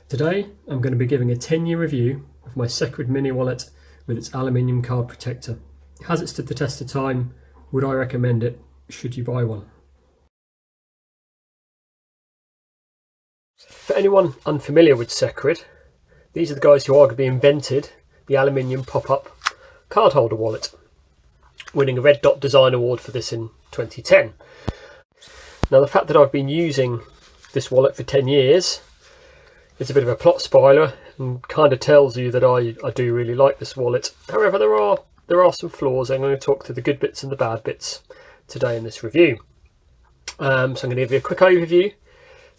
Today I'm going to be giving a 10-year review of my Secrid mini wallet with its aluminium card protector. Has it stood the test of time? Would I recommend it? Should you buy one? For anyone unfamiliar with Secrid, these are the guys who arguably invented the aluminium pop-up card holder wallet, winning a Red Dot Design Award for this in 2010. Now, the fact that I've been using this wallet for 10 years is a bit of a plot spoiler and kind of tells you that I do really like this wallet. However, there are some flaws. I'm going to talk through the good bits and the bad bits today in this review. So I'm going to give you a quick overview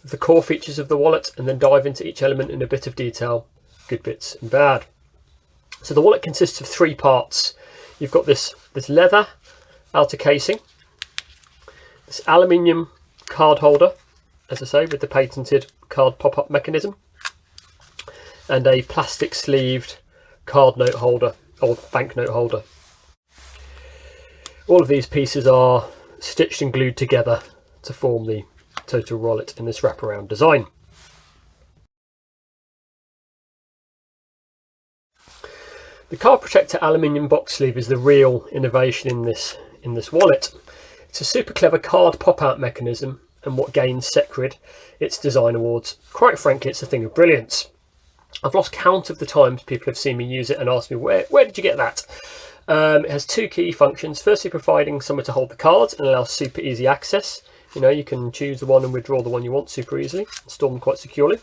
of the core features of the wallet and then dive into each element in a bit of detail, good bits and bad. So the wallet consists of three parts. You've got this leather outer casing, this aluminium card holder, as I say, with the patented card pop-up mechanism, and a plastic sleeved card note holder or banknote holder. All of these pieces are stitched and glued together to form the total wallet in this wraparound design. The card protector aluminium box sleeve is the real innovation in this wallet. It's a super clever card pop-out mechanism and what gains Secrid its design awards. Quite frankly, it's a thing of brilliance. I've lost count of the times people have seen me use it and asked me, where did you get that? It has two key functions. Firstly, providing somewhere to hold the cards and allows super easy access. You can choose the one and withdraw the one you want super easily and store them quite securely.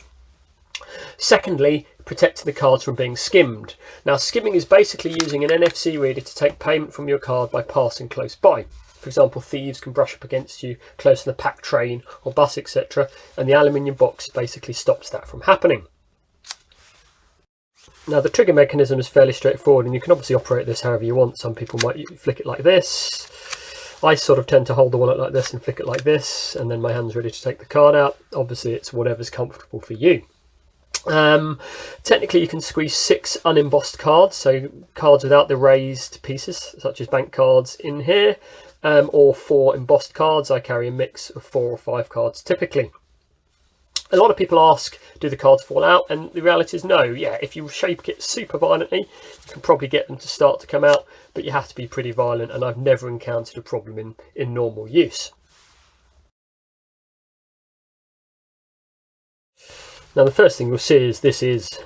Secondly, protecting the cards from being skimmed. Now, skimming is basically using an NFC reader to take payment from your card by passing close by. For example, thieves can brush up against you close to the packed train or bus, etc. And the aluminium box basically stops that from happening. Now, the trigger mechanism is fairly straightforward and you can obviously operate this however you want. Some people might flick it like this. I sort of tend to hold the wallet like this and flick it like this, and then my hand's ready to take the card out. Obviously, it's whatever's comfortable for you. Technically, you can squeeze 6 unembossed cards, so cards without the raised pieces, such as bank cards in here, or 4 embossed cards. I carry a mix of 4 or 5 cards typically. A lot of people ask, do the cards fall out? And the reality is no. Yeah, if you shake it super violently, you can probably get them to start to come out, but you have to be pretty violent, and I've never encountered a problem in normal use. Now, the first thing you'll see is this is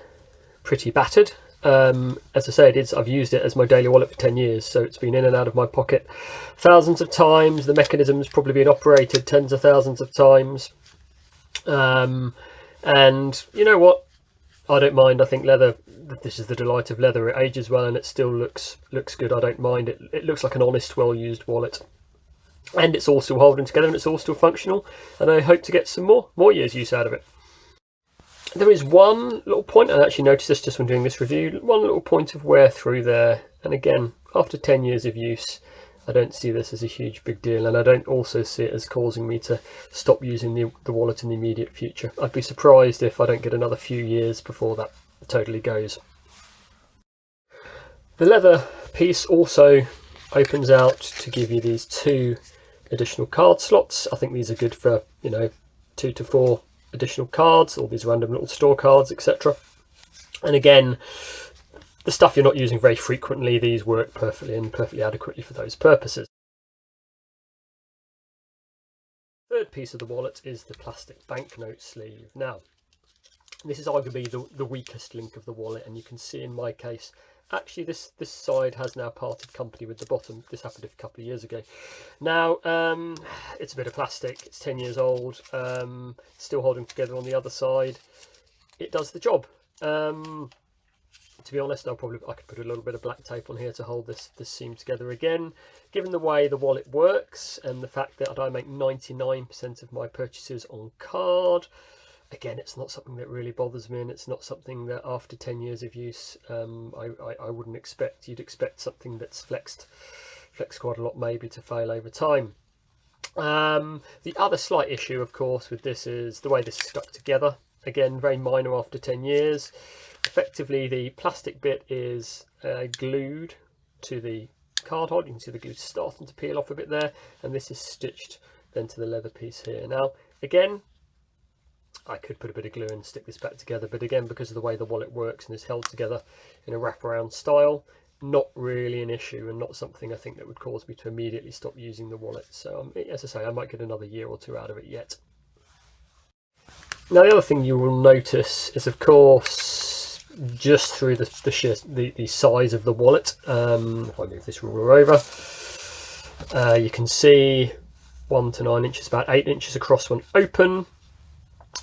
pretty battered. As I said, I've used it as my daily wallet for 10 years, so it's been in and out of my pocket thousands of times. The mechanism's probably been operated tens of thousands of times. And you know what? I don't mind. I think leather, this is the delight of leather. It ages well and it still looks good. I don't mind it. It looks like an honest, well-used wallet. And it's all still holding together and it's all still functional. And I hope to get some more years use out of it. There is one little point, I actually noticed this just when doing this review, one little point of wear through there. And again, after 10 years of use, I don't see this as a huge big deal, and I don't also see it as causing me to stop using the wallet in the immediate future. I'd be surprised if I don't get another few years before that totally goes. The leather piece also opens out to give you these 2 additional card slots. I think these are good for 2 to 4 additional cards, all these random little store cards, etc. And again, the stuff you're not using very frequently, these work perfectly and perfectly adequately for those purposes. The third piece of the wallet is the plastic banknote sleeve. Now, this is arguably the weakest link of the wallet, and you can see in my case, actually this side has now parted company with the bottom. This happened a couple of years ago. Now, it's a bit of plastic, it's 10 years old, still holding together on the other side. It does the job. To be honest, I could put a little bit of black tape on here to hold this seam together again. Given the way the wallet works and the fact that I make 99% of my purchases on card, again, it's not something that really bothers me, and it's not something that after 10 years of use I wouldn't expect. You'd expect something that's flexed quite a lot maybe to fail over time. The other slight issue, of course, with this is the way this is stuck together. Again, very minor after 10 years. Effectively, the plastic bit is glued to the card holder. You can see the glue starting to peel off a bit there, and this is stitched then to the leather piece here. Now, again, I could put a bit of glue and stick this back together, but again, because of the way the wallet works and is held together in a wraparound style, not really an issue, and not something I think that would cause me to immediately stop using the wallet. So as I say, I might get another year or two out of it yet. Now the other thing you will notice is, of course, just through the size of the wallet, if I move this ruler over, you can see 1 to 9 inches, about 8 inches across when open,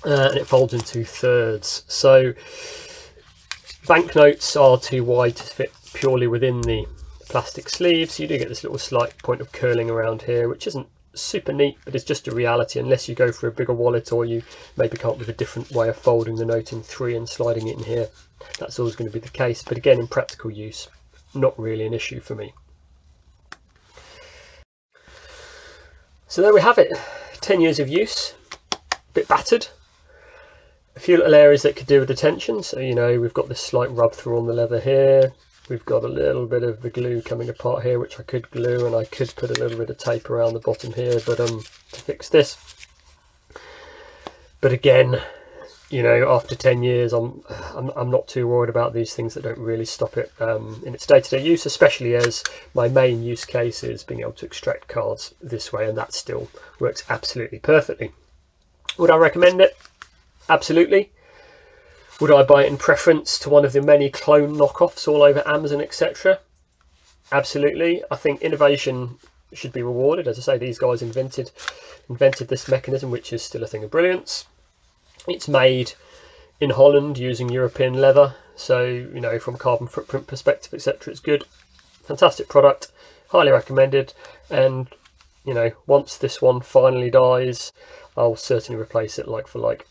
and it folds in 2/3. So banknotes are too wide to fit purely within the plastic sleeve, so you do get this little slight point of curling around here, which isn't super neat, but it's just a reality unless you go for a bigger wallet, or you maybe come up with a different way of folding the note in 3 and sliding it in here. That's always going to be the case, but again, in practical use, not really an issue for me. So there we have it, 10 years of use, a bit battered. A few little areas that could do with attention. So, you know, we've got this slight rub through on the leather here. We've got a little bit of the glue coming apart here, which I could glue, and I could put a little bit of tape around the bottom here, but to fix this. But again, you know, after 10 years, I'm not too worried about these things that don't really stop it in its day-to-day use, especially as my main use case is being able to extract cards this way, and that still works absolutely perfectly. Would I recommend it? Absolutely. Would I buy it in preference to one of the many clone knockoffs all over Amazon, etc.? Absolutely. I think innovation should be rewarded. As I say, these guys invented this mechanism, which is still a thing of brilliance. It's made in Holland using European leather, so, you know, from a carbon footprint perspective, etc., it's good. Fantastic product, highly recommended. And, you know, once this one finally dies, I'll certainly replace it like for like.